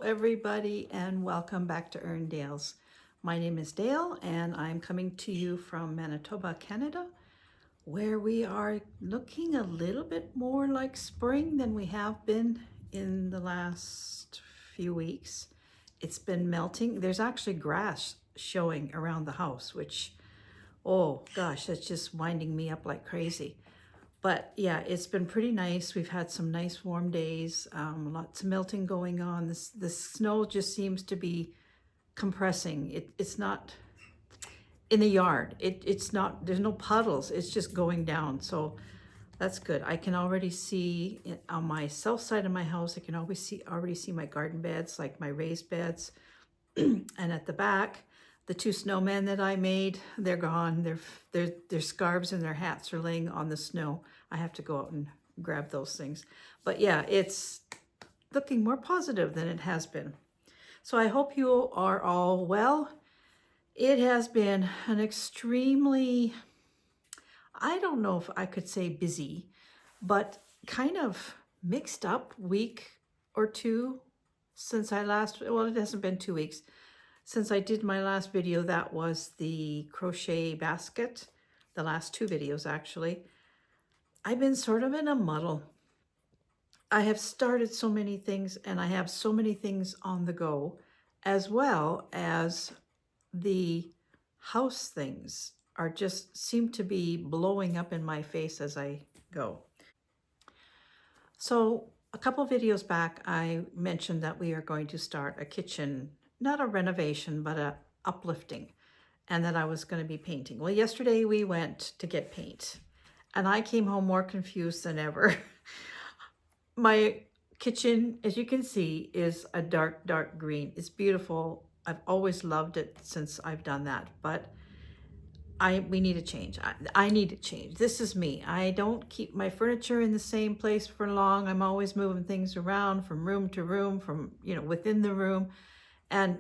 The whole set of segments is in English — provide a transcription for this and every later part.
everybody, and welcome back to Dales. My name is Dale, and I'm coming to you from Manitoba, Canada, where we are looking a little bit more like spring than we have been in the last few weeks. It's been melting. There's actually grass showing around the house, which, oh gosh, that's just winding me up like crazy. But yeah, it's been pretty nice. We've had some nice warm days, lots of melting going on. The snow just seems to be compressing. It's not in the yard. It's not, there's no puddles. It's just going down. So that's good. I can already see it on my south side of my house. I can already see my garden beds, like my raised beds. And at the back, the two snowmen that I made, they're gone. Their scarves and their hats are laying on the snow. I have to go out and grab those things. But yeah, it's looking more positive than it has been. So I hope you are all well. It has been an extremely, I don't know if I could say busy, but kind of mixed up week or two since I last, well, it hasn't been 2 weeks. Since I did my last video, that was the crochet basket, the last two videos actually. I've been sort of in a muddle. I have started so many things and I have so many things on the go, as well as the house things are just seem to be blowing up in my face as I go. So a couple videos back, I mentioned that we are going to start a kitchen, not a renovation, but a uplifting, and that I was going to be painting. Well, yesterday we went to get paint, and I came home more confused than ever. My kitchen, as you can see, is a dark green. It's beautiful. I've always loved it since I've done that, but we need a change. I need a change. This is me. I don't keep my furniture in the same place for long. I'm always moving things around from room to room, from, within the room. And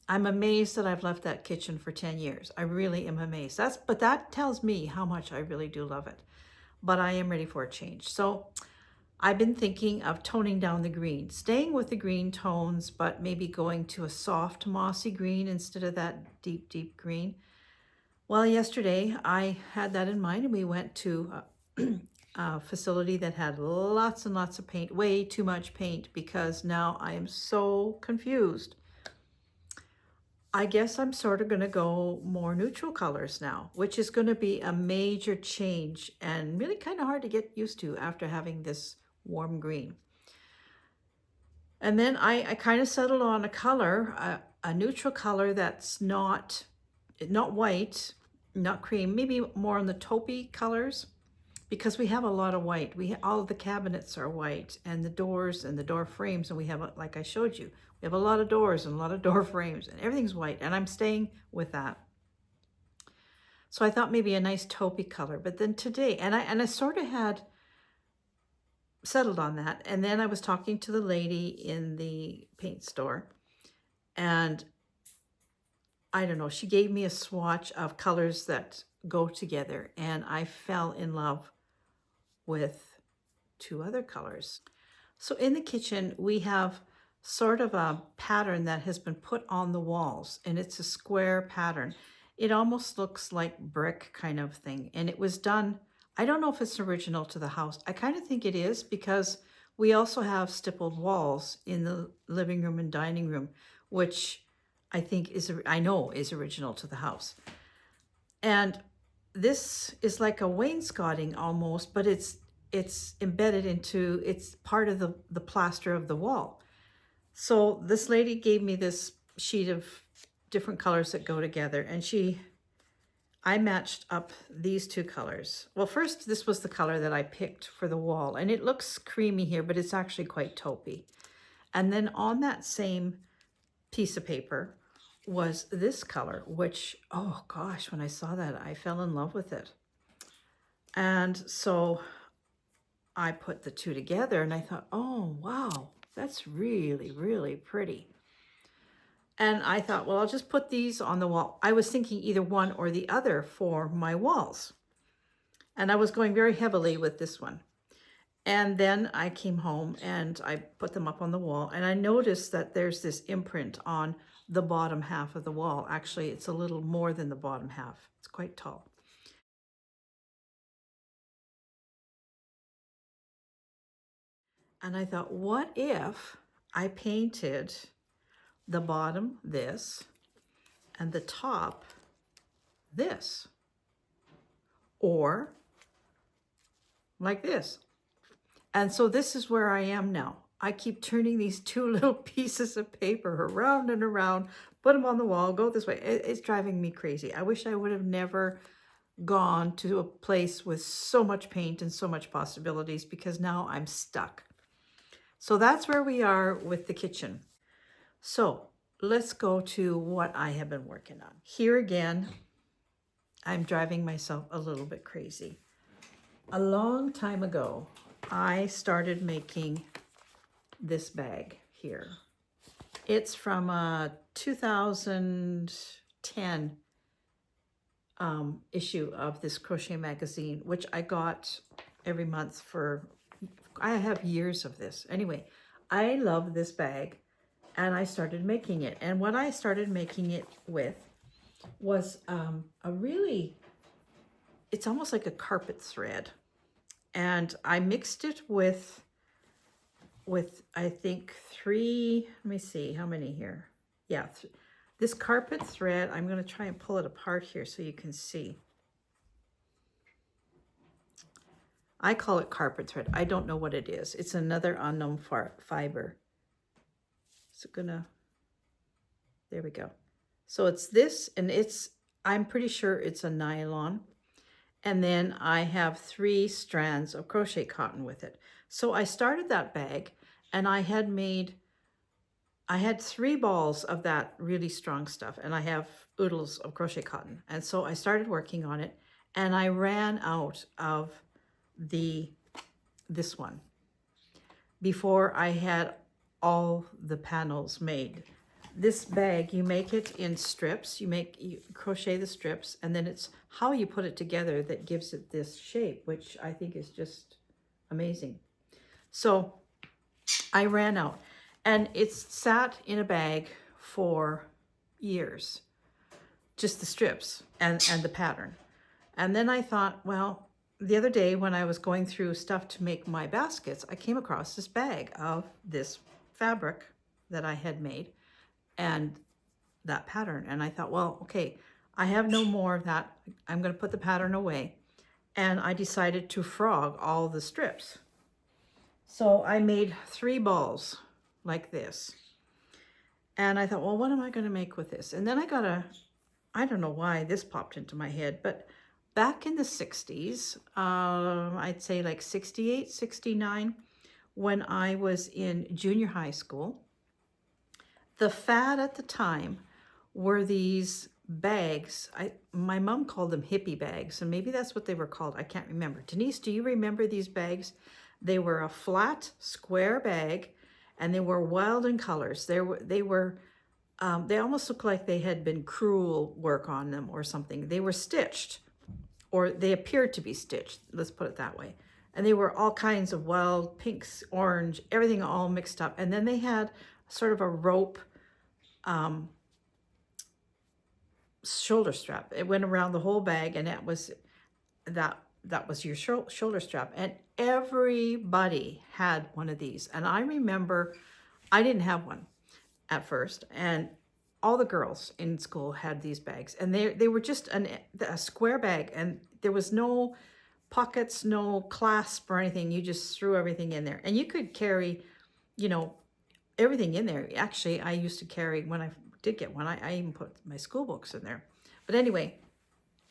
I'm amazed that I've left that kitchen for 10 years. I really am amazed. But that tells me how much I really do love it. But I am ready for a change. So I've been thinking of toning down the green, staying with the green tones, but maybe going to a soft mossy green instead of that deep green. Well, yesterday I had that in mind, and we went to a facility that had lots and lots of paint, way too much paint, because now I am so confused. I guess I'm sort of going to go more neutral colors now, which is going to be a major change and really kind of hard to get used to after having this warm green. And then I kind of settled on a color, a neutral color that's not white, not cream, maybe more on the taupey colors, because we have a lot of white. All of the cabinets are white, and the doors and the door frames, and we have, like I showed you, we have a lot of doors and a lot of door frames, and everything's white, and I'm staying with that. So I thought maybe a nice taupey color, but then today, and I sort of had settled on that, and then I was talking to the lady in the paint store, and I don't know, she gave me a swatch of colors that go together, and I fell in love with two other colors. So in the kitchen, we have sort of a pattern that has been put on the walls, and it's a square pattern. It almost looks like brick kind of thing, and it was done, I don't know if it's original to the house. I kind of think it is, because we also have stippled walls in the living room and dining room, which I know is original to the house. And this is like a wainscoting almost, but it's embedded into, it's part of the plaster of the wall. So this lady gave me this sheet of different colors that go together, and I matched up these two colors. Well, first, this was the color that I picked for the wall, and it looks creamy here, but it's actually quite taupey. And then on that same piece of paper was this color, which, oh gosh, when I saw that, I fell in love with it. And so I put the two together, and I thought, oh, wow, that's really pretty. And I thought, well, I'll just put these on the wall. I was thinking either one or the other for my walls. And I was going very heavily with this one. And then I came home and I put them up on the wall, and I noticed that there's this imprint on the bottom half of the wall. Actually, it's a little more than the bottom half. It's quite tall. And I thought, what if I painted the bottom this and the top this, or like this? And so this is where I am now. I keep turning these two little pieces of paper around and around, put them on the wall, go this way. It's driving me crazy. I wish I would have never gone to a place with so much paint and so much possibilities, because now I'm stuck. So that's where we are with the kitchen. So let's go to what I have been working on. Here again, I'm driving myself a little bit crazy. A long time ago, I started making this bag here. It's from a 2010 issue of this crochet magazine, which I got every month for, I have years of this. Anyway, I love this bag and I started making it. And what I started making it with was a really, it's almost like a carpet thread. And I mixed it with I think three, let me see, how many here? Yeah, this carpet thread, I'm going to try and pull it apart here so you can see. I call it carpet thread. I don't know what it is. It's another unknown fiber. So there we go. So it's this, and I'm pretty sure it's a nylon. And then I have 3 strands of crochet cotton with it. So I started that bag, and I had 3 balls of that really strong stuff, and I have oodles of crochet cotton. And so I started working on it, and I ran out of this one before I had all the panels made. This bag, you make it in strips. You crochet the strips, and then it's how you put it together that gives it this shape, which I think is just amazing. So I ran out, and it's sat in a bag for years, just the strips and the pattern. And then I thought, well, the other day when I was going through stuff to make my baskets, I came across this bag of this fabric that I had made and that pattern. And I thought, well, okay, I have no more of that. I'm going to put the pattern away. And I decided to frog all the strips. So I made 3 balls like this. And I thought, well, what am I going to make with this? And then I don't know why this popped into my head, but back in the 60s, I'd say like 68, 69, when I was in junior high school, the fad at the time were these bags. My mom called them hippie bags, and maybe that's what they were called. I can't remember. Denise, do you remember these bags? They were a flat, square bag, and they were wild in colors. They almost looked like they had been crewel work on them or something. They were stitched, or they appeared to be stitched. Let's put it that way. And they were all kinds of wild pinks, orange, everything all mixed up. And then they had sort of a rope shoulder strap. It went around the whole bag, and that was your shoulder strap. And everybody had one of these. And I remember I didn't have one at first, and all the girls in school had these bags, and they were just a square bag, and there was no pockets, no clasp or anything. You just threw everything in there, and you could carry, everything in there. Actually, I used to carry, when I did get one, I even put my school books in there. But anyway,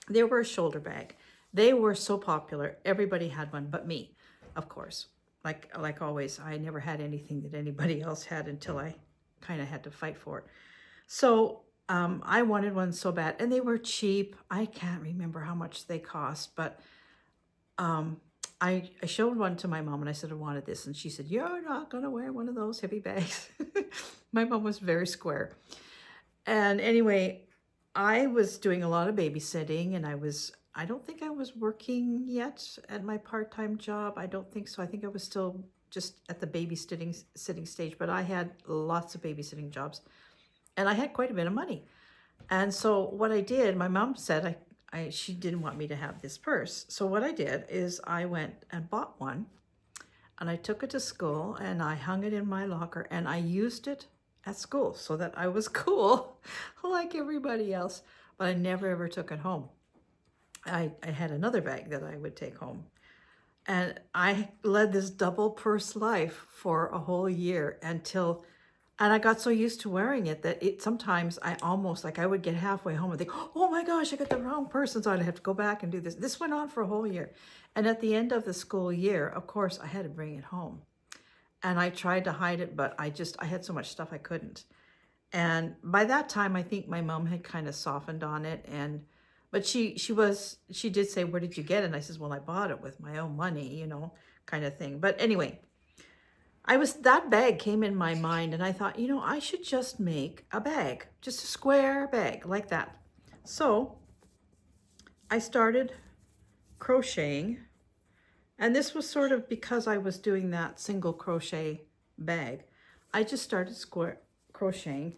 they were a shoulder bag. They were so popular. Everybody had one but me, of course. Like always, I never had anything that anybody else had until I kind of had to fight for it. So I wanted one so bad, and they were cheap. I can't remember how much they cost, but I showed one to my mom, and I said I wanted this, and she said, "You're not going to wear one of those hippie bags." My mom was very square. And anyway, I was doing a lot of babysitting, and I was I don't think I was working yet at my part-time job. I don't think so. I think I was still just at the babysitting stage, but I had lots of babysitting jobs and I had quite a bit of money. And so what I did, my mom said she didn't want me to have this purse. So what I did is I went and bought one and I took it to school and I hung it in my locker and I used it at school so that I was cool like everybody else, but I never ever took it home. I had another bag that I would take home. And I led this double purse life for a whole year and I got so used to wearing it that sometimes I almost, like I would get halfway home and think, oh my gosh, I got the wrong purse. So I'd have to go back and do this. This went on for a whole year. And at the end of the school year, of course, I had to bring it home. And I tried to hide it, but I had so much stuff I couldn't. And by that time, I think my mom had kind of softened on it. But she did say, where did you get it? And I says, well, I bought it with my own money, kind of thing. But anyway, that bag came in my mind and I thought, I should just make a bag, just a square bag like that. So I started crocheting, and this was sort of because I was doing that single crochet bag. I just started crocheting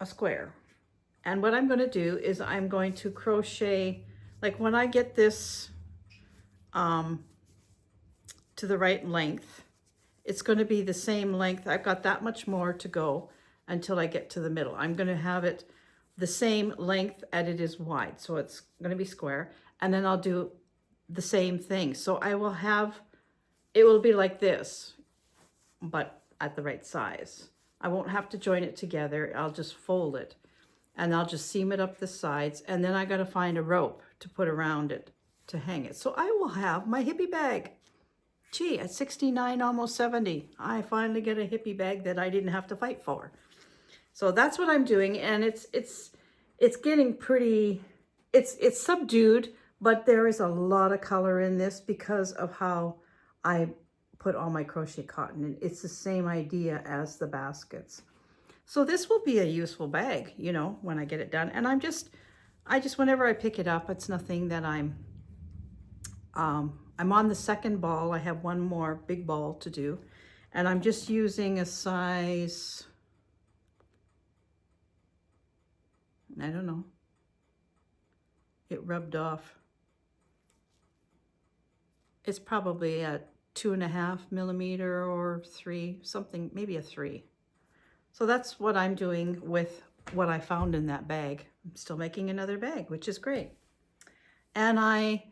a square. And what I'm going to do is I'm going to crochet, like when I get this to the right length, it's going to be the same length. I've got that much more to go until I get to the middle. I'm going to have it the same length as it is wide. So it's going to be square. And then I'll do the same thing. So it will be like this, but at the right size. I won't have to join it together. I'll just fold it and I'll just seam it up the sides. And then I got to find a rope to put around it to hang it. So I will have my hippie bag. Gee, at 69, almost 70, I finally get a hippie bag that I didn't have to fight for. So that's what I'm doing, and it's getting pretty, it's subdued, but there is a lot of color in this because of how I put all my crochet cotton in. It's the same idea as the baskets. So this will be a useful bag, when I get it done. And I just whenever I pick it up, it's nothing that I'm on the second ball. I have one more big ball to do, and I'm just using a size, I don't know, it rubbed off. It's probably a 2.5 millimeter or 3, something, maybe a 3. So that's what I'm doing with what I found in that bag. I'm still making another bag, which is great. And I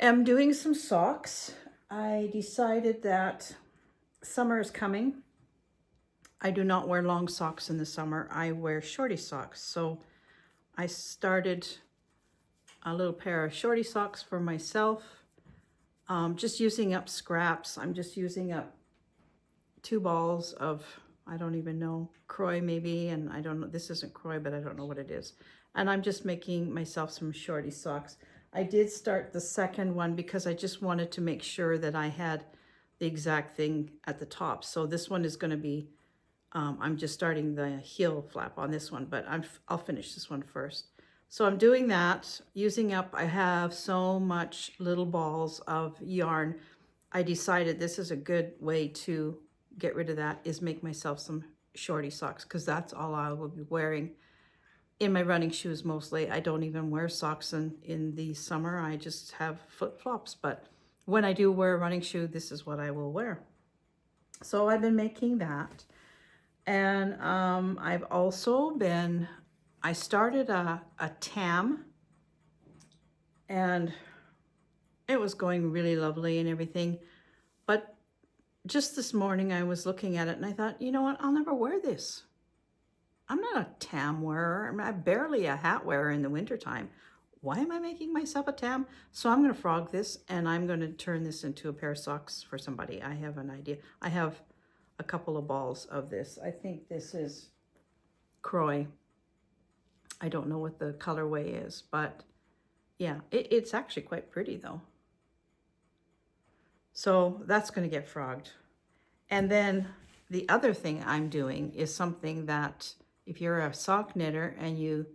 am doing some socks. I decided that summer is coming. I do not wear long socks in the summer. I wear shorty socks. So I started a little pair of shorty socks for myself. Just using up scraps. I'm just using up 2 balls of, I don't even know, Croy maybe, and I don't know, this isn't Croy, but I don't know what it is. And I'm just making myself some shorty socks. I did start the second one because I just wanted to make sure that I had the exact thing at the top. So this one is going to be, I'm just starting the heel flap on this one, but I'll finish this one first. So I'm doing that, using up, I have so much little balls of yarn. I decided this is a good way to get rid of that, is make myself some shorty socks, because that's all I will be wearing in my running shoes mostly. I don't even wear socks in the summer. I just have flip-flops, but when I do wear a running shoe, this is what I will wear. So I've been making that. And I've also been, I started a tam, and it was going really lovely and everything. But just this morning I was looking at it and I thought, you know what, I'll never wear this. I'm not a tam wearer. I'm barely a hat wearer in the wintertime. Why am I making myself a tam? So I'm going to frog this, and I'm going to turn this into a pair of socks for somebody. I have an idea. I have a couple of balls of this. I think this is Croy. I don't know what the colorway is, but yeah, it's actually quite pretty though. So that's going to get frogged. And then the other thing I'm doing is something that if you're a sock knitter and you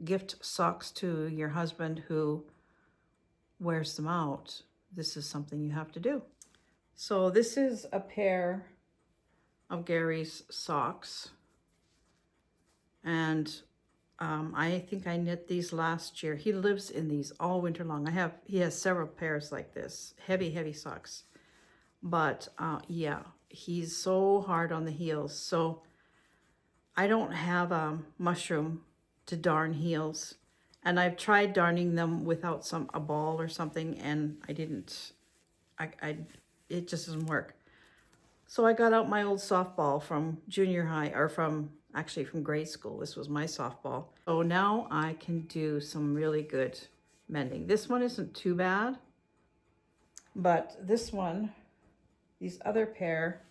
gift socks to your husband who wears them out, this is something you have to do. So this is a pair of Gary's socks. And I think I knit these last year. He lives in these all winter long. He has several pairs like this, heavy socks. But yeah, he's so hard on the heels. So I don't have a mushroom to darn heels. And I've tried darning them without a ball or something, and I didn't, it just doesn't work. So I got out my old softball from junior high, or actually from grade school. This was my softball. So now I can do some really good mending. This one isn't too bad, but this one, these other pair,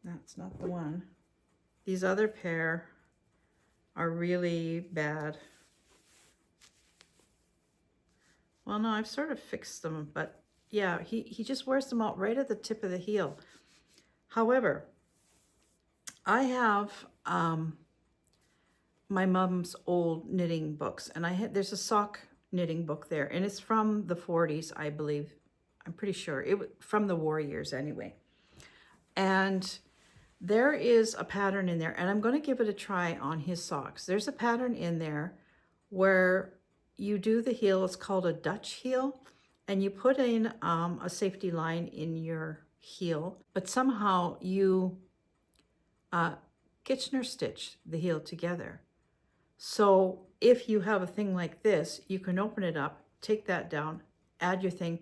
that's not the one. These other pair are really bad. Well, no, I've sort of fixed them, but yeah, he just wears them out right at the tip of the heel. However, I have my mom's old knitting books, and there's a sock knitting book there, and it's from the 40s, I believe. I'm pretty sure it was from the war years anyway. And there is a pattern in there, and I'm going to give it a try on his socks. There's a pattern in there where you do the heel. It's called a Dutch heel, and you put in a safety line in your heel, but somehow you Kitchener stitch the heel together. So if you have a thing like this, you can open it up, take that down, add your thing,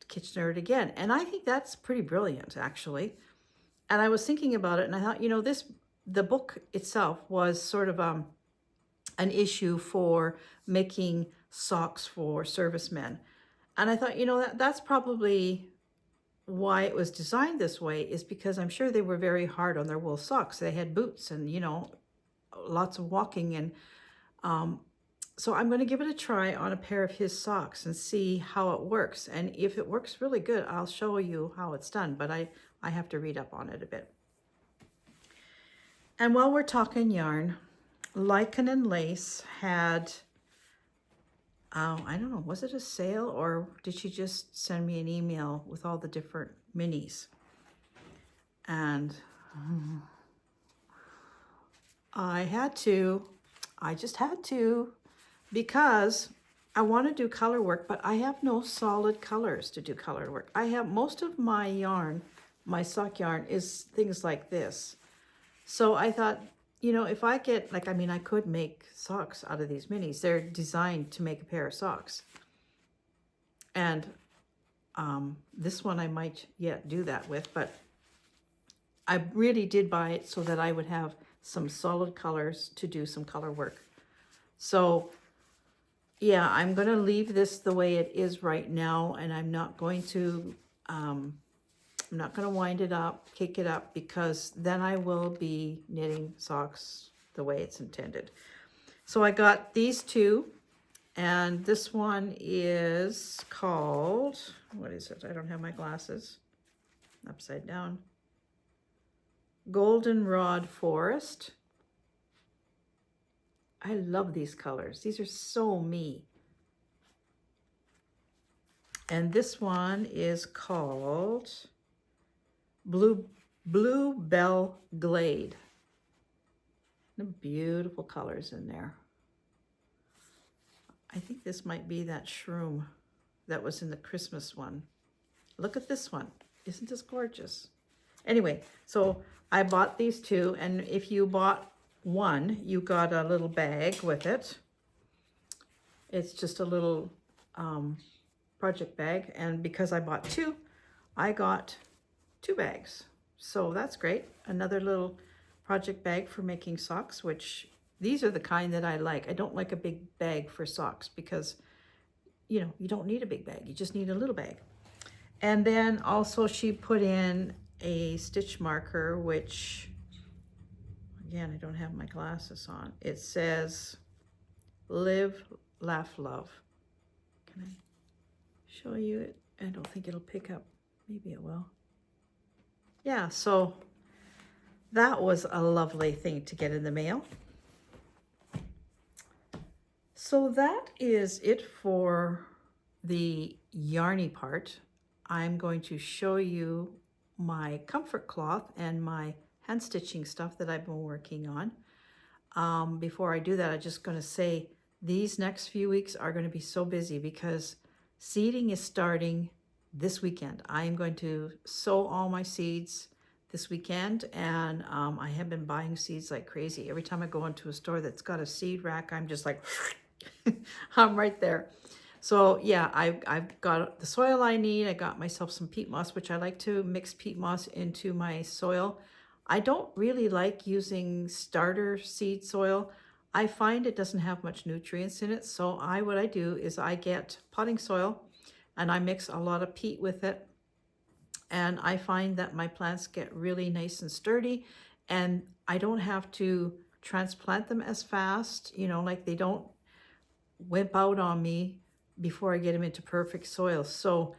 Kitchener it again. And I think that's pretty brilliant, actually. And I was thinking about it, and I thought, you know, the book itself was sort of an issue for making socks for servicemen. And I thought, you know, that's probably why it was designed this way, is because I'm sure they were very hard on their wool socks. They had boots and, you know, lots of walking. And so I'm going to give it a try on a pair of his socks and see how it works. And if it works really good, I'll show you how it's done. But I have to read up on it a bit. And while we're talking yarn, Lichen and Lace had, I don't know, was it a sale or did she just send me an email with all the different minis? And I just had to, because I want to do color work, but I have no solid colors to do color work. I have most of my yarn, my sock yarn is things like this. So I thought, you know, if I get, like, I mean, I could make socks out of these minis. They're designed to make a pair of socks. And this one I might yet do that with, but I really did buy it so that I would have some solid colors to do some color work. So yeah, I'm going to leave this the way it is right now, and I'm not going to wind it up, cake it up, because then I will be knitting socks the way it's intended. So I got these two, and this one is called, what is it? I don't have my glasses. Upside down. Goldenrod Forest. I love these colors. These are so me. And this one is called Bluebell Glade. The beautiful colors in there. I think this might be that shroom that was in the Christmas one. Look at this one. Isn't this gorgeous? Anyway, so I bought these two, and if you bought one, you got a little bag with it. It's just a little project bag, and because I bought two, I got 2 bags. So that's great. Another little project bag for making socks, which these are the kind that I like. I don't like a big bag for socks because, you know, you don't need a big bag. You just need a little bag. And then also she put in a stitch marker, which, again, I don't have my glasses on. It says, Live, Laugh, Love. Can I show you it? I don't think it'll pick up. Maybe it will. Yeah, so that was a lovely thing to get in the mail. So that is it for the yarny part. I'm going to show you my comfort cloth and my hand stitching stuff that I've been working on. Before I do that, I'm just going to say these next few weeks are going to be so busy because seeding is starting this weekend. I am going to sow all my seeds this weekend, and I have been buying seeds like crazy. Every time I go into a store that's got a seed rack, I'm just like, I'm right there. So yeah, I've got the soil I need. I got myself some peat moss, which I like to mix peat moss into my soil. I don't really like using starter seed soil. I find it doesn't have much nutrients in it. So what I do is I get potting soil and I mix a lot of peat with it. And I find that my plants get really nice and sturdy, and I don't have to transplant them as fast, like they don't wimp out on me before I get them into perfect soil. So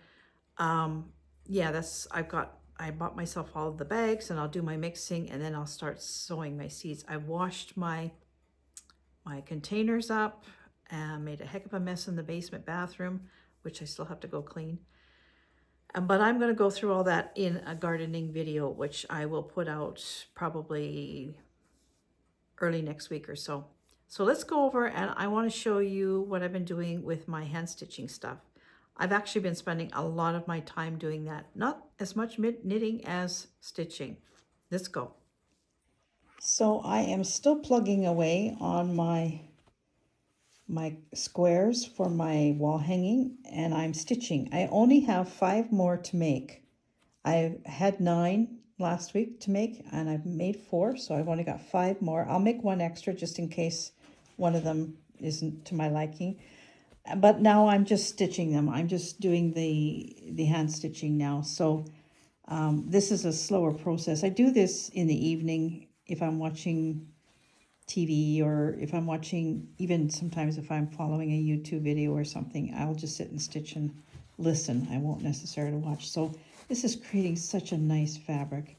yeah, I bought myself all of the bags, and I'll do my mixing, and then I'll start sowing my seeds. I washed my containers up and made a heck of a mess in the basement bathroom, which I still have to go clean. But I'm going to go through all that in a gardening video, which I will put out probably early next week or so. So let's go over, and I want to show you what I've been doing with my hand stitching stuff. I've actually been spending a lot of my time doing that. Not as much knitting as stitching. Let's go. So I am still plugging away on my squares for my wall hanging, and I'm stitching. I only have 5 more to make. I had 9 last week to make, and I've made 4, so I've only got 5 more. I'll make 1 extra just in case one of them isn't to my liking. But now I'm just stitching them. I'm just doing the hand stitching now. So this is a slower process. I do this in the evening if I'm watching TV, or if I'm watching, even sometimes if I'm following a YouTube video or something, I'll just sit and stitch and listen. I won't necessarily watch. So this is creating such a nice fabric.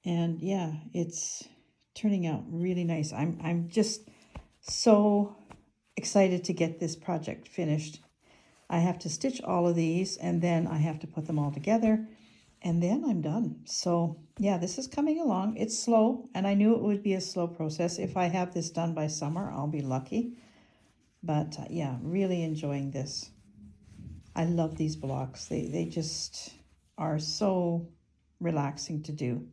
And yeah, it's turning out really nice. I'm just so excited to get this project finished. I have to stitch all of these, and then I have to put them all together, and then I'm done. So yeah, this is coming along. It's slow, and I knew it would be a slow process. If I have this done by summer, I'll be lucky. But yeah, really enjoying this. I love these blocks. They just are so relaxing to do.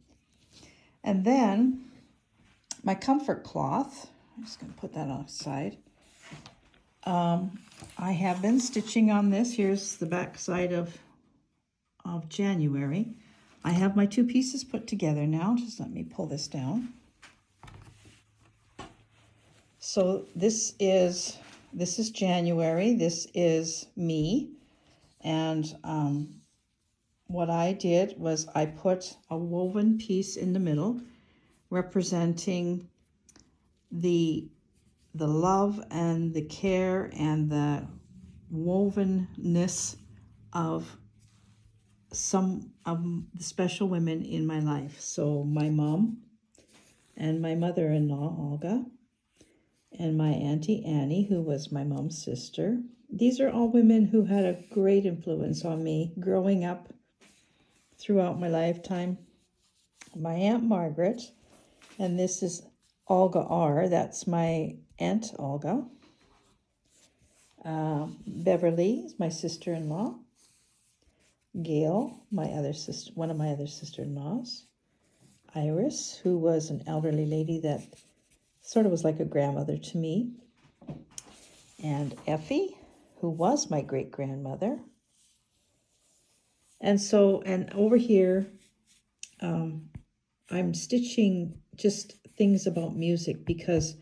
And then my comfort cloth, I'm just going to put that aside. I have been stitching on this. Here's the back side of January. I have my 2 pieces put together now. Just let me pull this down. So this is January. This is me. And what I did was I put a woven piece in the middle representing the love and the care and the wovenness of some of the special women in my life. So my mom and my mother-in-law, Olga, and my Auntie Annie, who was my mom's sister. These are all women who had a great influence on me growing up throughout my lifetime. My Aunt Margaret, and this is Olga R. That's my Aunt Olga. Beverly is my sister-in-law. Gail, one of my other sister-in-laws. Iris, who was an elderly lady that sort of was like a grandmother to me. And Effie, who was my great-grandmother. And over here, I'm stitching just things about music because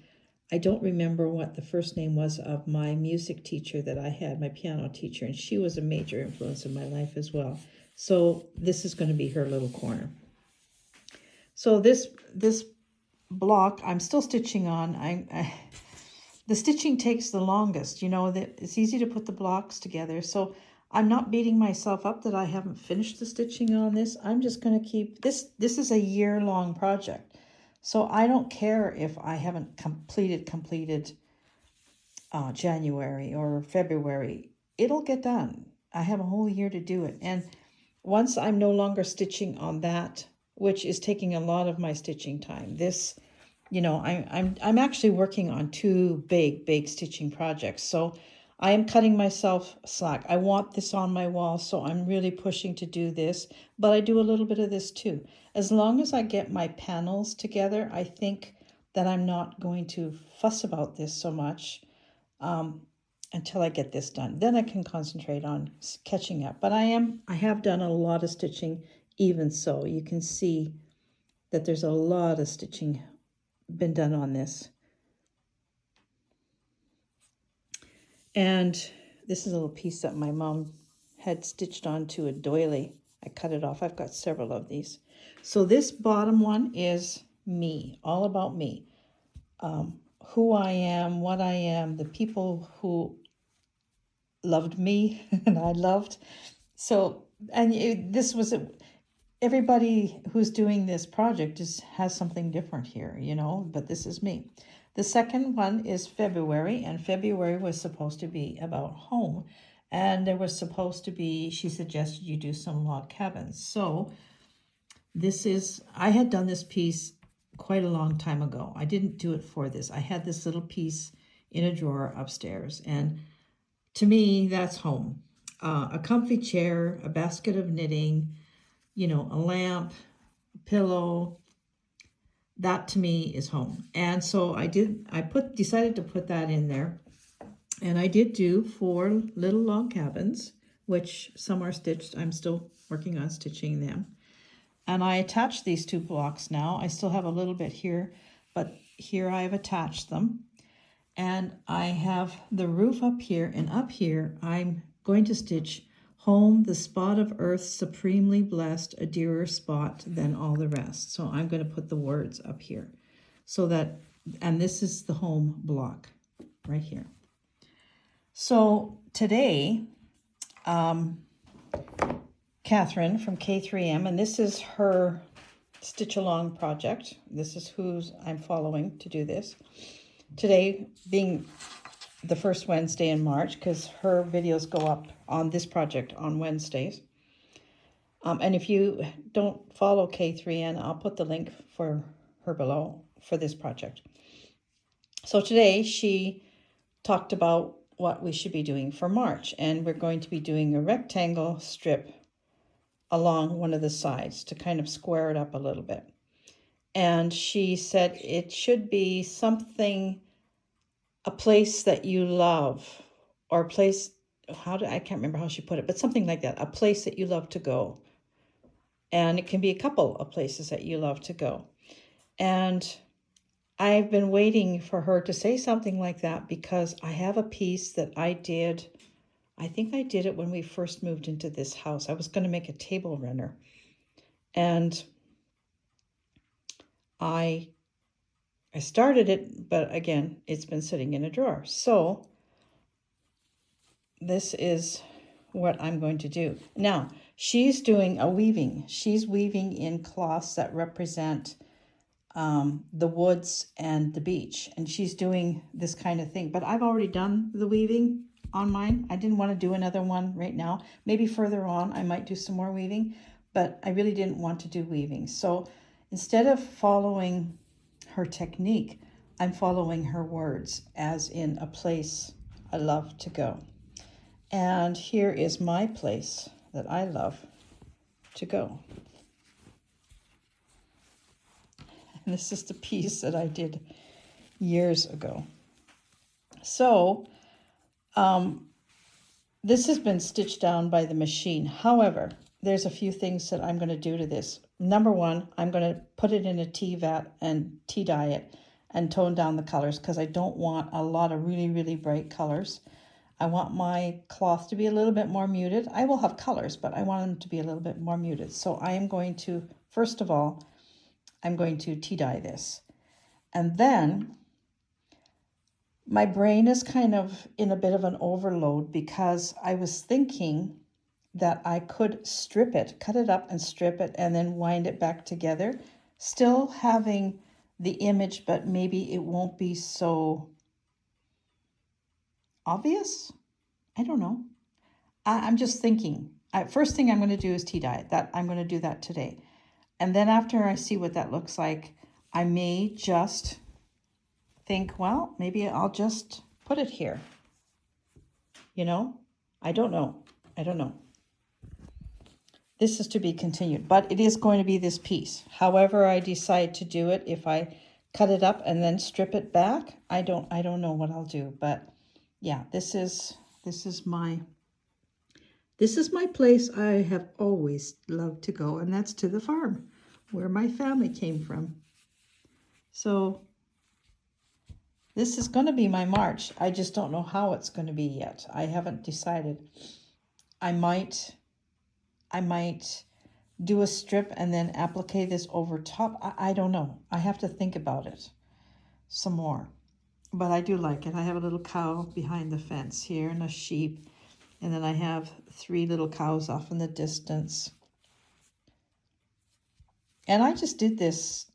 I don't remember what the first name was of my music teacher that I had, my piano teacher, and she was a major influence in my life as well. So this is going to be her little corner. So this block I'm still stitching on. The stitching takes the longest, it's easy to put the blocks together. So I'm not beating myself up that I haven't finished the stitching on this. I'm just going to keep this. This is a year-long project. So I don't care if I haven't completed January or February, it'll get done. I have a whole year to do it. And once I'm no longer stitching on that, which is taking a lot of my stitching time, this, I'm actually working on two big stitching projects. So I am cutting myself slack. I want this on my wall, so I'm really pushing to do this, but I do a little bit of this too. As long as I get my panels together, I think that I'm not going to fuss about this so much until I get this done. Then I can concentrate on catching up. But I have done a lot of stitching even so. You can see that there's a lot of stitching been done on this. And this is a little piece that my mom had stitched onto a doily. I cut it off. I've got several of these. So this bottom one is me, all about me. Who I am, what I am, the people who loved me and I loved. So, and this was, everybody who's doing this project has something different here, but this is me. The second one is February, and February was supposed to be about home. And there was supposed to be, she suggested you do some log cabins. So I had done this piece quite a long time ago. I didn't do it for this. I had this little piece in a drawer upstairs, and to me, that's home. A comfy chair, a basket of knitting, a lamp, a pillow. That to me is home. And so decided to put that in there. And I did do 4 little log cabins, which some are stitched. I'm still working on stitching them. And I attached these 2 blocks now. I still have a little bit here, but here I've attached them. And I have the roof up here, and up here I'm going to stitch home, the spot of earth supremely blessed, a dearer spot than all the rest. So I'm going to put the words up here. So that, and this is the home block right here. So today, Catherine from K3M, and this is her stitch along project. This is who I'm following to do this. Today being the first Wednesday in March, because her videos go up on this project on Wednesdays. And if you don't follow K3N, I'll put the link for her below for this project. So today she talked about what we should be doing for March, and we're going to be doing a rectangle strip along one of the sides to kind of square it up a little bit. And she said it should be something, a place that you love, or a place, I can't remember how she put it, but something like that, a place that you love to go. And it can be a couple of places that you love to go. And I've been waiting for her to say something like that because I have a piece that I think I did it when we first moved into this house. I was going to make a table runner. And I started it, but again, it's been sitting in a drawer. So this is what I'm going to do. Now, she's doing a weaving. She's weaving in cloths that represent the woods and the beach. And she's doing this kind of thing. But I've already done the weaving on mine. I didn't want to do another one right now. Maybe further on, I might do some more weaving. But I really didn't want to do weaving. So instead of following her technique, I'm following her words, as in a place I love to go. And here is my place that I love to go. And this is the piece that I did years ago. So this has been stitched down by the machine. However, there's a few things that I'm going to do to this. Number one, I'm going to put it in a tea vat and tea dye it and tone down the colors because I don't want a lot of really, really bright colors. I want my cloth to be a little bit more muted. I will have colors, but I want them to be a little bit more muted. So I am going to, first of all, I'm going to tea dye this. And then my brain is kind of in a bit of an overload because I was thinking that I could strip it, cut it up and strip it, and then wind it back together, still having the image, but maybe it won't be so obvious? I don't know. I'm just thinking. First thing I'm going to do is tea dye. I'm going to do that today. And then after I see what that looks like, I may just think, well, maybe I'll just put it here. You know, I don't know. I don't know. This is to be continued, but it is going to be this piece. However I decide to do it, if I cut it up and then strip it back, I don't know what I'll do. But yeah, this is my place I have always loved to go, and that's to the farm where my family came from. So this is going to be my March. I just don't know how it's going to be yet. I haven't decided. I might do a strip and then applique this over top. I don't know. I have to think about it some more. But I do like it. I have a little cow behind the fence here and a sheep. And then I have 3 little cows off in the distance. And I just did this.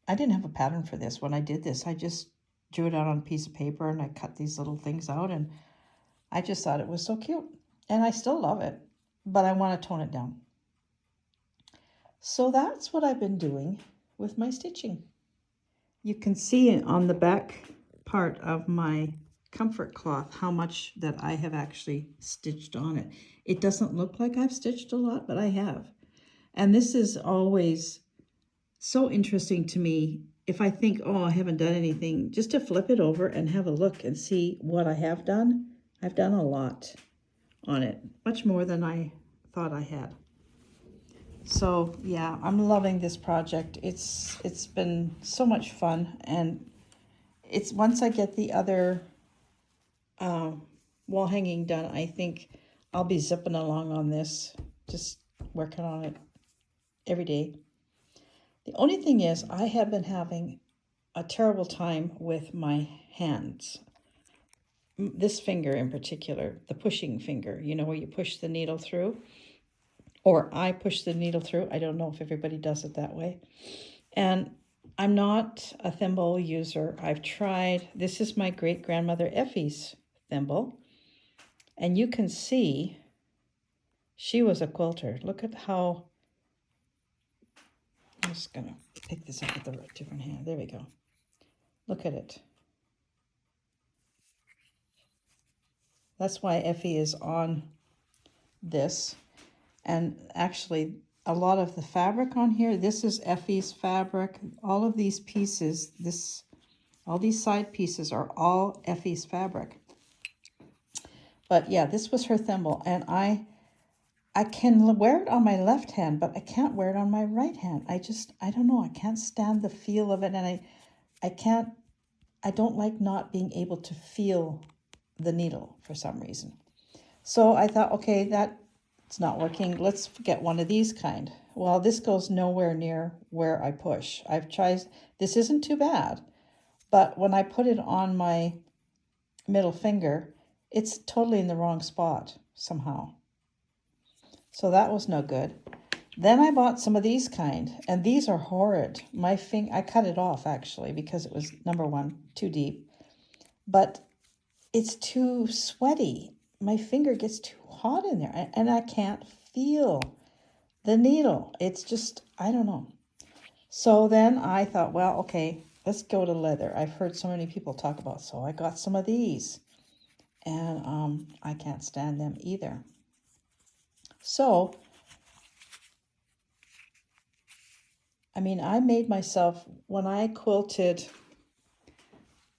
I didn't have a pattern for this. When I did this, I just drew it out on a piece of paper and I cut these little things out. And I just thought it was so cute. And I still love it. But I want to tone it down. So that's what I've been doing with my stitching. You can see on the back part of my comfort cloth how much that I have actually stitched on it. It doesn't look like I've stitched a lot, but I have. And this is always so interesting to me. If I think, oh, I haven't done anything, just to flip it over and have a look and see what I have done. I've done a lot on it, much more than I thought I had. So yeah, I'm loving this project. It's been so much fun, and it's once I get the other wall hanging done, I think I'll be zipping along on this, just working on it every day. The only thing is, I have been having a terrible time with my hands. This finger in particular, the pushing finger, you know, where you push the needle through. Or I push the needle through. I don't know if everybody does it that way. And I'm not a thimble user. I've tried. This is my great-grandmother Effie's thimble. And you can see she was a quilter. Look at how... I'm just going to pick this up with a different hand. There we go. Look at it. That's why Effie is on this. And actually, a lot of the fabric on here, this is Effie's fabric. All of these pieces, all these side pieces are all Effie's fabric. But yeah, this was her thimble. And I can wear it on my left hand, but I can't wear it on my right hand. I don't know. I can't stand the feel of it. And I don't like not being able to feel the needle for some reason. So I thought, okay, it's not working. Let's get one of these kind. Well, this goes nowhere near where I push. I've tried, this isn't too bad, but when I put it on my middle finger, it's totally in the wrong spot somehow. So that was no good. Then I bought some of these kind, and these are horrid. I cut it off actually because it was, number one, too deep, but it's too sweaty. My finger gets too hot in there, and I can't feel the needle. It's just, I don't know. So then I thought, well, okay, let's go to leather. I've heard so many people talk about, so I got some of these, and I can't stand them either. So, I mean, I made myself, when I quilted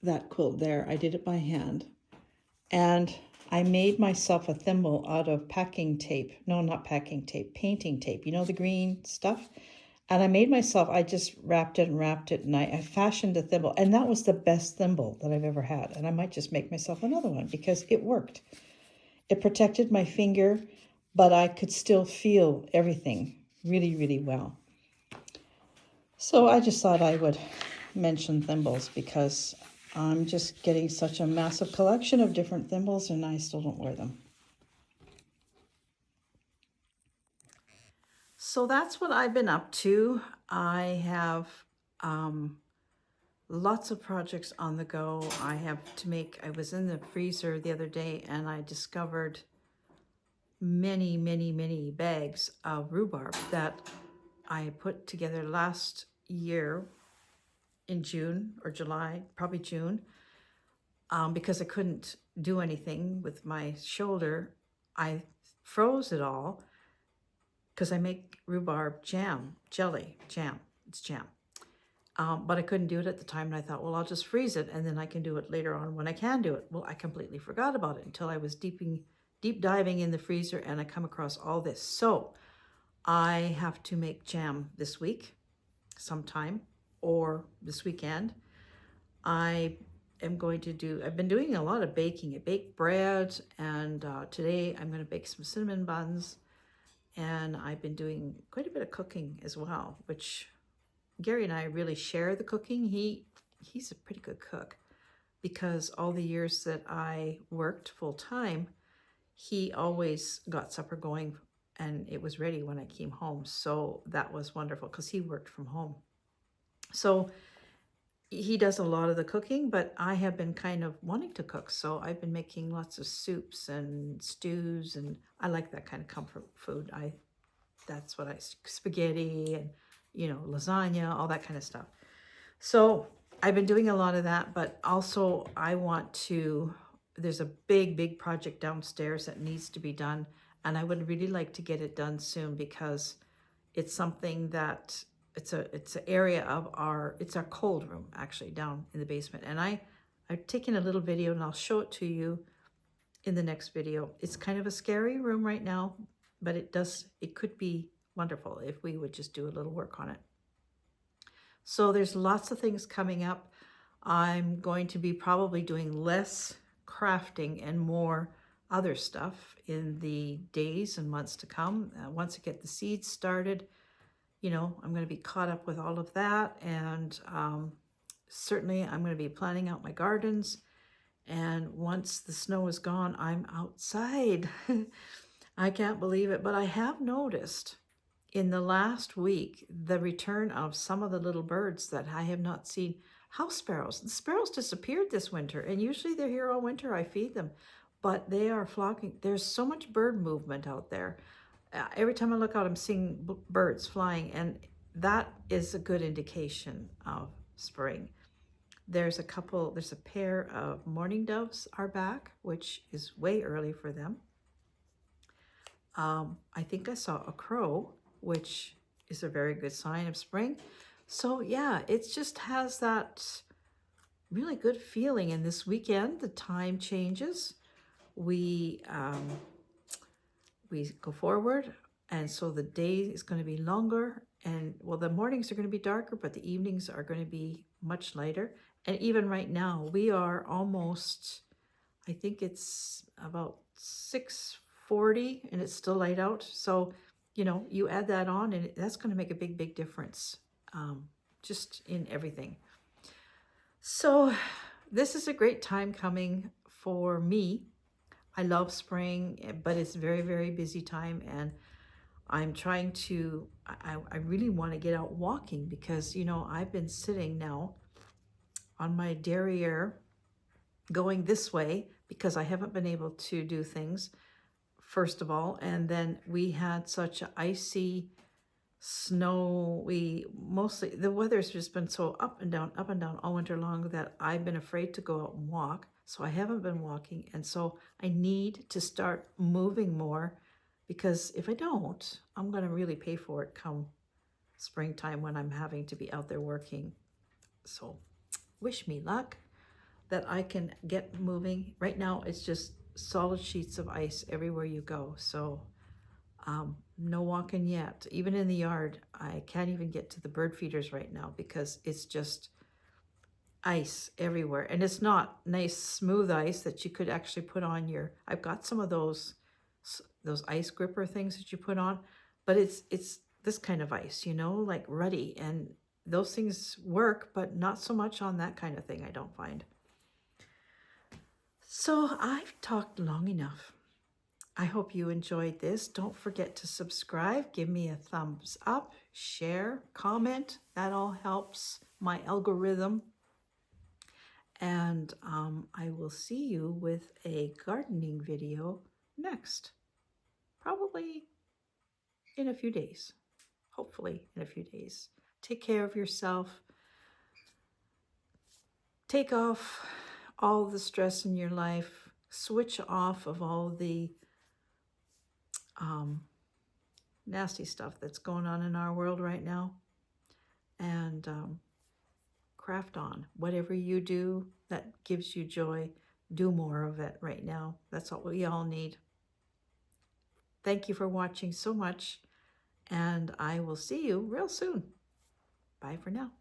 that quilt there, I did it by hand, and I made myself a thimble out of packing tape. No, not packing tape, painting tape. You know, the green stuff? And I made myself, I just wrapped it, and I fashioned a thimble. And that was the best thimble that I've ever had. And I might just make myself another one because it worked. It protected my finger, but I could still feel everything really, really well. So I just thought I would mention thimbles because I'm just getting such a massive collection of different thimbles and I still don't wear them. So that's what I've been up to. I have Lots of projects on the go. I was in the freezer the other day and I discovered many bags of rhubarb that I put together last year in June or July, probably June, because I couldn't do anything with my shoulder. I froze it all because I make rhubarb jam. It's jam. But I couldn't do it at the time, and I thought, well, I'll just freeze it, and then I can do it later on when I can do it. Well, I completely forgot about it until I was deep diving in the freezer, and I come across all this. So I have to make jam this week sometime, or this weekend. I've been doing a lot of baking. I bake bread, and today I'm going to bake some cinnamon buns, and I've been doing quite a bit of cooking as well, which Gary and I really share the cooking. He's a pretty good cook because all the years that I worked full time, he always got supper going and it was ready when I came home. So that was wonderful because he worked from home. So he does a lot of the cooking, but I have been kind of wanting to cook. So I've been making lots of soups and stews, and I like that kind of comfort food. Spaghetti and, lasagna, all that kind of stuff. So I've been doing a lot of that, but also there's a big project downstairs that needs to be done. And I would really like to get it done soon because it's something that it's an area of it's our cold room actually down in the basement. And I've taken a little video and I'll show it to you in the next video. It's kind of a scary room right now, but it could be wonderful if we would just do a little work on it. So there's lots of things coming up. I'm going to be probably doing less crafting and more other stuff in the days and months to come. Once I get the seeds started, I'm going to be caught up with all of that. And certainly I'm going to be planning out my gardens. And once the snow is gone, I'm outside. I can't believe it, but I have noticed in the last week the return of some of the little birds that I have not seen. House sparrows. The sparrows disappeared this winter, and usually they're here all winter. I feed them, but they are flocking. There's so much bird movement out there. Every time I look out, I'm seeing birds flying, and that is a good indication of spring. There's a pair of mourning doves are back, which is way early for them. I think I saw a crow, which is a very good sign of spring. So yeah, it just has that really good feeling. And this weekend, the time changes. We go forward, and so the day is going to be longer, and the mornings are going to be darker, but the evenings are going to be much lighter. And even right now, we are almost, I think it's about 6:40 and it's still light out. So, you add that on and that's going to make a big difference, just in everything. So this is a great time coming for me. I love spring, but it's very busy time, and I'm trying to, I really want to get out walking because, I've been sitting now on my derriere going this way because I haven't been able to do things, first of all. And then we had such icy snow. The weather's just been so up and down all winter long that I've been afraid to go out and walk. So I haven't been walking. And so I need to start moving more, because if I don't, I'm going to really pay for it come springtime when I'm having to be out there working. So wish me luck that I can get moving. Right now, it's just solid sheets of ice everywhere you go. So no walking yet. Even in the yard, I can't even get to the bird feeders right now because it's just ice everywhere. And it's not nice, smooth ice that you could actually put on I've got some of those ice gripper things that you put on, but it's this kind of ice, like ruddy. And those things work, but not so much on that kind of thing, I don't find. So I've talked long enough. I hope you enjoyed this. Don't forget to subscribe, give me a thumbs up, share, comment. That all helps my algorithm And I will see you with a gardening video next, probably in a few days, hopefully in a few days. Take care of yourself. Take off all the stress in your life. Switch off of all the nasty stuff that's going on in our world right now. And craft on. Whatever you do that gives you joy, do more of it right now. That's what we all need. Thank you for watching so much, and I will see you real soon. Bye for now.